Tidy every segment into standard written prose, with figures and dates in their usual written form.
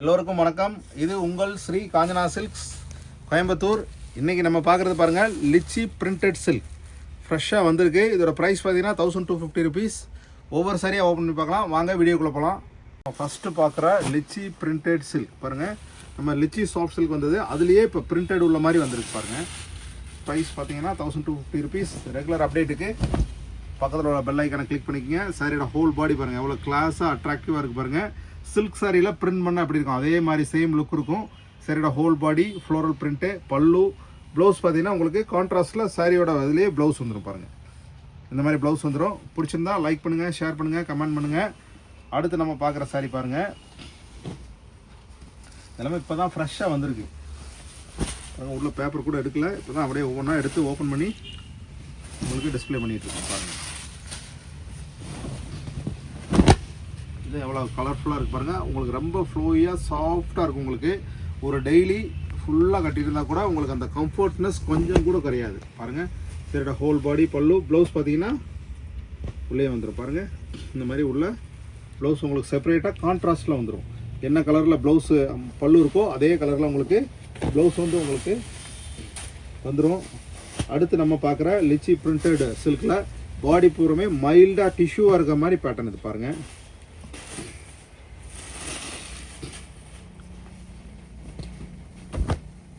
எல்லோருக்கும் வணக்கம். இது உங்கள் ஸ்ரீ காஞ்சனா சில்க்ஸ் கோயம்புத்தூர். இன்றைக்கி நம்ம பார்க்குறது பாருங்கள், லிச்சி பிரிண்டட் சில்க் ஃப்ரெஷ்ஷாக வந்திருக்கு. இதோட ப்ரைஸ் பார்த்தீங்கன்னா 1250 rupees. ஒவ்வொரு சாரியாக ஓப்பன் பண்ணி பார்க்கலாம். வாங்க வீடியோக்குள்ளே போகலாம். ஃபஸ்ட்டு பார்க்குற லிச்சி பிரிண்டட் சில்க் பாருங்கள். நம்ம லிச்சி சாஃப்ட் சில்க் வந்தது, அதுலேயே இப்போ பிரிண்டட் உள்ள மாதிரி வந்திருக்கு பாருங்கள். ப்ரைஸ் பார்த்தீங்கன்னா 1250 rupees. ரெகுலர் அப்டேட்டுக்கு பக்கத்தில் உள்ள பெல் ஐக்கானை கிளிக் பண்ணிக்கோங்க. சாரியோட ஹோல் பாடி பாருங்கள், எவ்வளோ கிளாஸாக அட்ராக்டிவாக இருக்குது பாருங்கள். சில்க் சாரியில் பிரிண்ட் பண்ண அப்படி இருக்கும், அதே மாதிரி சேம் லுக் இருக்கும். சாரியோட ஹோல் பாடி ஃப்ளோரல் பிரிண்ட்டு, பல்லு, ப்ளவுஸ் பார்த்தீங்கன்னா உங்களுக்கு கான்ட்ராஸ்ட்டில் சாரியோட இதுலேயே ப்ளவுஸ் வந்துடும் பாருங்கள். இந்த மாதிரி ப்ளவுஸ் வந்துடும். பிடிச்சிருந்தா லைக் பண்ணுங்கள், ஷேர் பண்ணுங்கள், கமெண்ட் பண்ணுங்கள். அடுத்து நம்ம பார்க்குற சாரி பாருங்கள், எல்லாமே இப்போ தான் ஃப்ரெஷ்ஷாக வந்திருக்கு. உள்ள பேப்பர் கூட எடுக்கல, இப்போ தான் அப்படியே ஒவ்வொன்றா எடுத்து ஓப்பன் பண்ணி உங்களுக்கு டிஸ்பிளே பண்ணிகிட்டு இருக்கோம் பாருங்கள். இது எவ்வளோ கலர்ஃபுல்லாக இருக்குது பாருங்கள். உங்களுக்கு ரொம்ப ஃப்ளோயாக சாஃப்டாக இருக்கும். உங்களுக்கு ஒரு டெய்லி ஃபுல்லாக கட்டியிருந்தால் கூட உங்களுக்கு அந்த கம்ஃபர்ட்னஸ் கொஞ்சம் கூட கிடையாது பாருங்கள். சரிடா, ஹோல் பாடி பல்லு, ப்ளவுஸ் பார்த்தீங்கன்னா உள்ளே வந்துடும் பாருங்கள். இந்த மாதிரி உள்ள ப்ளவுஸ் உங்களுக்கு செப்பரேட்டாக கான்ட்ராஸ்ட்டில் வந்துடும். என்ன கலரில் ப்ளவுஸு பல்லு இருக்கோ அதே கலரில் உங்களுக்கு ப்ளவுஸ் வந்து உங்களுக்கு வந்துடும். அடுத்து நம்ம பார்க்குற லிச்சி பிரிண்டட் சில்கில் பாடி பூரமே மைல்டாக டிஷ்யூவாக இருக்கிற மாதிரி பேட்டர்ன் இது பாருங்கள்.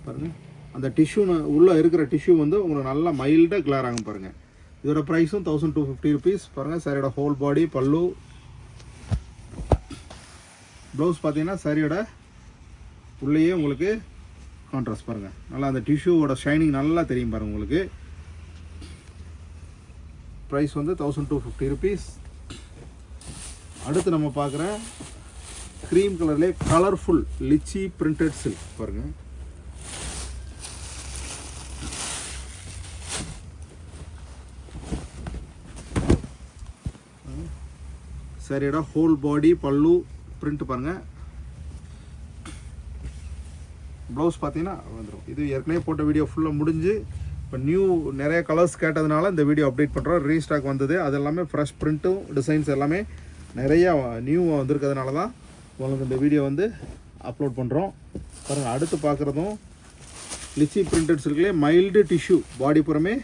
பாருங்கள், அந்த டிஷ்யூ உள்ளே இருக்கிற டிஷ்யூ வந்து உங்களுக்கு நல்லா மைல்டாக கிளார் ஆகும் பாருங்கள். இதோட ப்ரைஸும் 1250 rupees. பாருங்கள், சாரியோட ஹோல் பாடி பல்லு, ப்ளவுஸ் பார்த்தீங்கன்னா சாரியோட உள்ளேயே உங்களுக்கு கான்ட்ராஸ்ட் பாருங்கள். நல்லா அந்த டிஷ்யூவோட ஷைனிங் நல்லா தெரியும் பாருங்கள் உங்களுக்கு. ப்ரைஸ் வந்து 1250 rupees. அடுத்து நம்ம பார்க்குற க்ரீம் கலர்லேயே கலர்ஃபுல் லிச்சி பிரிண்டட் சில்க் பாருங்கள். சரியோட ஹோல் பாடி பல்லு பிரிண்ட் பாருங்கள். ப்ளவுஸ் பார்த்தீங்கன்னா வந்துடும். இது ஏற்கனவே போட்ட வீடியோ ஃபுல்லாக முடிஞ்சு இப்போ நியூ நிறைய கலர்ஸ் கேட்டதுனால இந்த வீடியோ அப்டேட் பண்ணுறோம். ரீஸ்டாக் வந்தது, அது எல்லாமே ஃப்ரெஷ் பிரிண்ட்டும் டிசைன்ஸ் எல்லாமே நிறையா நியூவாக வந்திருக்கிறதுனால தான் உங்களுக்கு இந்த வீடியோ வந்து அப்லோட் பண்ணுறோம் பாருங்கள். அடுத்து பார்க்குறதும் லிச்சி பிரிண்டட் சில்க்லேயே மைல்டு டிஷ்யூ, பாடி புறமே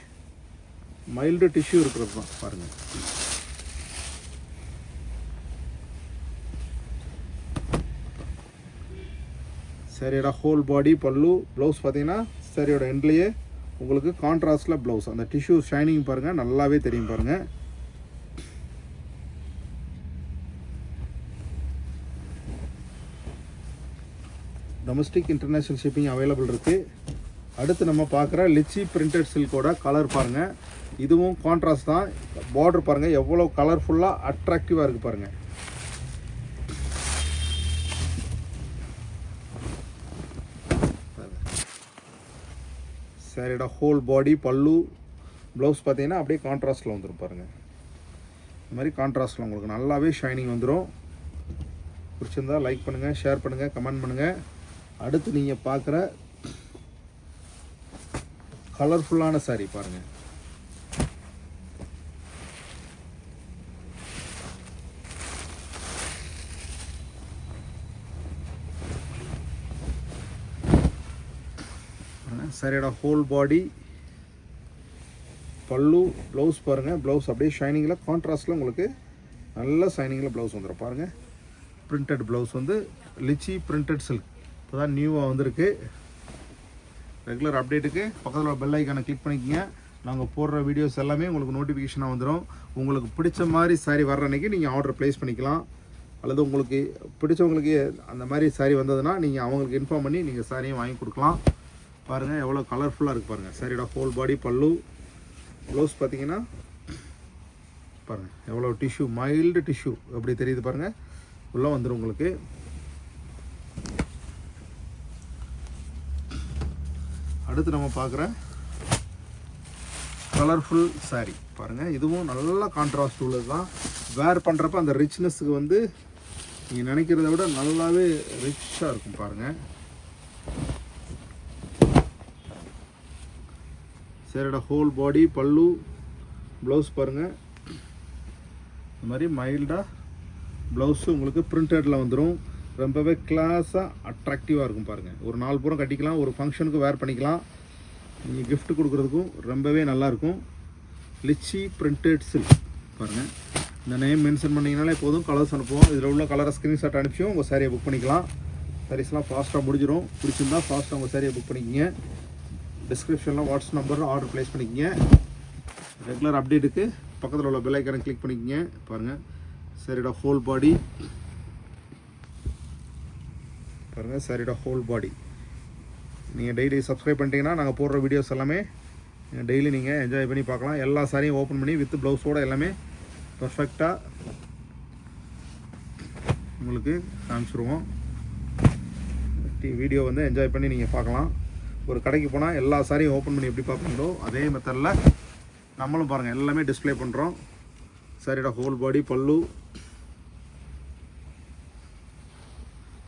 மைல்டு டிஷ்யூ இருக்கிறது தான் பாருங்கள். சரியோட ஹோல் பாடி பல்லு, ப்ளவுஸ் பார்த்தீங்கன்னா சரியோட எண்ட்லேயே உங்களுக்கு கான்ட்ராஸ்டில் ப்ளவுஸ். அந்த டிஷ்யூ ஷைனிங் பாருங்கள், நல்லாவே தெரியும் பாருங்கள். டொமஸ்டிக் இன்டர்நேஷ்னல் ஷிப்பிங் அவைலபிள் இருக்குது. அடுத்து நம்ம பார்க்குற லிச்சி பிரிண்டட் சில்கோட கலர் பாருங்கள். இதுவும் கான்ட்ராஸ்ட் தான். பார்டர் பாருங்கள் எவ்வளோ கலர்ஃபுல்லாக அட்ராக்டிவாக இருக்குது பாருங்கள். சாரியோட ஹோல் பாடி பல்லு, ப்ளவுஸ் பார்த்தீங்கன்னா அப்படியே கான்ட்ராஸ்ட்டில் வந்துடும் பாருங்கள். இந்த மாதிரி கான்ட்ராஸ்ட்டில் உங்களுக்கு நல்லாவே ஷைனிங் வந்துடும். பிடிச்சிருந்தால் லைக் பண்ணுங்கள், ஷேர் பண்ணுங்கள், கமெண்ட் பண்ணுங்கள். அடுத்து நீங்கள் பார்க்குற கலர்ஃபுல்லான சாரீ பாருங்கள். சாரியோட ஹோல் பாடி பல்லு, ப்ளவுஸ் பாருங்கள். ப்ளவுஸ் அப்படியே ஷைனிங்கில் கான்ட்ராஸ்ட்டில் உங்களுக்கு நல்ல ஷைனிங்கில் ப்ளவுஸ் வந்துடும் பாருங்கள். பிரிண்டட் ப்ளவுஸ் வந்து லிச்சி பிரிண்டட் சில்க் இப்போ தான் நியூவாக வந்திருக்கு. ரெகுலர் அப்டேட்டுக்கு பக்கத்தில் பெல் ஐக்கானை கிளிக் பண்ணிக்கோங்க. நாங்கள் போடுற வீடியோஸ் எல்லாமே உங்களுக்கு நோட்டிஃபிகேஷனாக வந்துடும். உங்களுக்கு பிடிச்ச மாதிரி சாரீ வர்ற அன்றைக்கி நீங்கள் ஆர்டர் ப்ளேஸ் பண்ணிக்கலாம். அல்லது உங்களுக்கு பிடிச்சவங்களுக்கு அந்த மாதிரி சாரீ வந்ததுன்னா நீங்கள் அவங்களுக்கு இன்ஃபார்ம் பண்ணி நீங்கள் சாரியும் வாங்கி கொடுக்கலாம். பாருங்கள் எவ்வளோ கலர்ஃபுல்லாக இருக்குது பாருங்கள். சாரியோட ஹோல் பாடி பல்லு, ப்ளவுஸ் பார்த்தீங்கன்னா பாருங்கள் எவ்வளோ டிஷ்யூ, மைல்டு டிஷ்யூ எப்படி தெரியுது பாருங்கள். உள்ளே வந்துடும் உங்களுக்கு. அடுத்து நம்ம பார்க்குற கலர்ஃபுல் சாரீ பாருங்கள். இதுவும் நல்ல கான்ட்ராஸ்ட் உள்ளது தான். வேர் பண்ணுறப்ப அந்த ரிச்னஸ்க்கு வந்து நீங்கள் நினைக்கிறத விட நல்லாவே ரிச்சாக இருக்கும் பாருங்கள். சரியோட ஹோல் பாடி பல்லு, ப்ளவுஸ் பாருங்கள் இந்த மாதிரி மைல்டாக ப்ளவுஸு உங்களுக்கு பிரிண்டடில் வந்துடும். ரொம்பவே கிளாஸாக அட்ராக்டிவாக இருக்கும் பாருங்கள். ஒரு 4 பூரம் கட்டிக்கலாம், ஒரு ஃபங்க்ஷனுக்கு வேர் பண்ணிக்கலாம், நீங்கள் gift கொடுக்குறதுக்கும் ரொம்பவே நல்லாயிருக்கும். லிச்சி பிரிண்டட் சில்க் பாருங்கள். இந்த நேம் மென்ஷன் பண்ணிங்கனாலே போதும், கலர்ஸ் அனுப்புவோம். இதில் உள்ள கலரை ஸ்க்ரீன்ஷாட் அனுப்பிச்சும் உங்கள் சாரியை புக் பண்ணிக்கலாம். சாரீஸ்லாம் ஃபாஸ்ட்டாக முடிஞ்சிடும். பிடிச்சிருந்தா ஃபாஸ்ட்டாக உங்கள் சாரியை புக் பண்ணிக்கங்க. டிஸ்கிரிப்ஷனில் வாட்ஸ்அப் நம்பர் ஆர்டர் ப்ளேஸ் பண்ணிக்கங்க. ரெகுலர் அப்டேட்டுக்கு பக்கத்தில் உள்ள பெல் ஐக்கானை கிளிக் பண்ணிக்கங்க. பாருங்கள் சாரியோட ஹோல் பாடி பாருங்கள், சாரியோட ஹோல் பாடி. நீங்கள் டெய்லி சப்ஸ்கிரைப் பண்ணிட்டீங்கன்னா நாங்கள் போடுற வீடியோஸ் எல்லாமே டெய்லி நீங்கள் என்ஜாய் பண்ணி பார்க்கலாம். எல்லா சாரியும் ஓப்பன் பண்ணி வித் ப்ளவுஸோடு எல்லாமே பர்ஃபெக்டாக உங்களுக்கு காமிச்சிருவோம். வீடியோ வந்து என்ஜாய் பண்ணி நீங்கள் பார்க்கலாம். ஒரு கடைக்கு போனால் எல்லா சாரியும் ஓப்பன் பண்ணி எப்படி பார்ப்பீங்களோ அதே மெத்தடில் நம்மளும் பாருங்கள் எல்லாமே டிஸ்ப்ளே பண்ணுறோம். சாரியோட ஹோல் பாடி, பல்லு,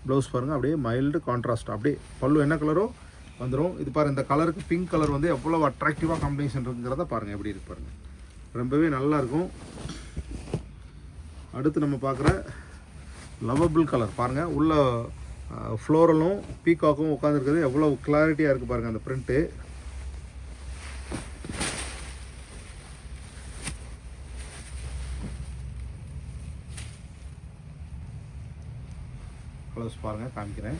ப்ளவுஸ் பாருங்கள் அப்படியே மைல்டு கான்ட்ராஸ்ட். அப்படியே பல்லு என்ன கலரோ வந்துடும். இது பாருங்கள், இந்த கலருக்கு பிங்க் கலர் வந்து எவ்வளோ அட்ராக்டிவாக காம்பினேஷன் இருக்குங்கிறத பாருங்கள் எப்படி இருக்கு பாருங்கள். ரொம்பவே நல்லாயிருக்கும். அடுத்து நம்ம பார்க்குற லவபிள் கலர் பாருங்கள். உள்ள ஃப்ளோரலும் பீகாக்கும் உட்காந்துருக்குது எவ்வளோ கிளாரிட்டியாக இருக்குது பாருங்கள் அந்த பிரிண்ட்டு. கலர்ஸ் பாருங்கள் காமிக்கிறேன்.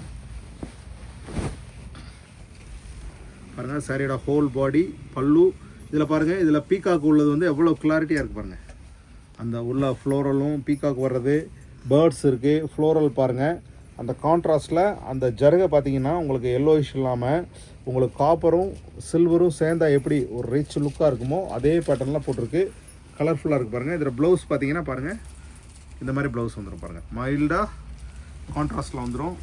பாருங்கள் சாரியோட ஹோல் பாடி, பல்லு. இதில் பாருங்கள், இதில் பீகாக்கு உள்ளது வந்து எவ்வளோ கிளாரிட்டியாக இருக்குது பாருங்கள். அந்த உள்ள ஃப்ளோரலும் பீகாக் வர்றது, பேர்ட்ஸ் இருக்குது, ஃப்ளோரல் பாருங்கள். அந்த கான்ட்ராஸ்டில் அந்த ஜருகை பார்த்தீங்கன்னா உங்களுக்கு எல்லோயிஷ் இல்லாமல் உங்களுக்கு காப்பரும் சில்வரும் சேர்ந்தா எப்படி ஒரு ரிச் லுக்காக இருக்குமோ அதே பேட்டர்னில் போட்டிருக்கு. கலர்ஃபுல்லாக இருக்குது பாருங்கள். இதில் ப்ளவுஸ் பார்த்தீங்கன்னா பாருங்கள் இந்த மாதிரி ப்ளவுஸ் வந்துடும் பாருங்கள். மைல்டாக கான்ட்ராஸ்டில் வந்துடும்.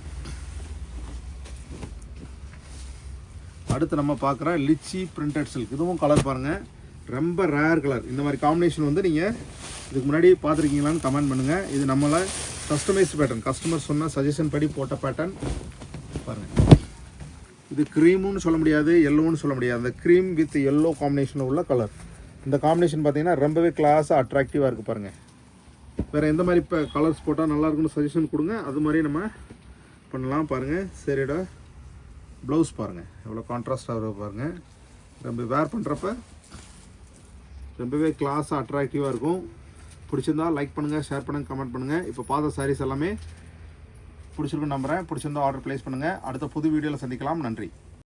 அடுத்து நம்ம பார்க்குற லிச்சி பிரிண்டட் சில்க். இதுவும் கலர் பாருங்கள், ரொம்ப ரேர் கலர். இந்த மாதிரி காம்பினேஷன் வந்து நீங்கள் இதுக்கு முன்னாடி பார்த்துருக்கீங்களான்னு கமெண்ட் பண்ணுங்கள். இது நம்மளை கஸ்டமைஸ்டு பேட்டர்ன், கஸ்டமர் சொன்ன சஜஷன் படி போட்ட பேட்டர்ன் பாருங்கள். இது க்ரீமுன்னு சொல்ல முடியாது, எல்லோன்னு சொல்ல முடியாது. அந்த க்ரீம் வித் எல்லோ காம்பினேஷனில் உள்ள கலர். இந்த காம்பினேஷன் பார்த்தீங்கன்னா ரொம்பவே கிளாஸாக அட்ராக்டிவாக இருக்குது பாருங்கள். வேறு எந்த மாதிரி இப்போ கலர்ஸ் போட்டால் நல்லாயிருக்குன்னு சஜஷன் கொடுங்க, அது மாதிரி நம்ம பண்ணலாம். பாருங்கள் சரியோட ப்ளவுஸ் பாருங்கள் எவ்வளோ கான்ட்ராஸ்டாக வருது பாருங்கள். ரொம்ப வேர் பண்ணுறப்ப ரொம்பவே கிளாஸாக அட்ராக்டிவாக இருக்கும். பிடிச்சிருந்தா லைக் பண்ணுங்கள், ஷேர் பண்ணுங்கள், கமெண்ட் பண்ணுங்கள். இப்போ பார்த்த சாரீஸ் எல்லாமே பிடிச்சிருக்குன்னு நம்புகிறேன். பிடிச்சிருந்தா ஆர்டர் ப்ளேஸ் பண்ணுங்கள். அடுத்த புது வீடியோவில் சந்திக்கலாம். நன்றி.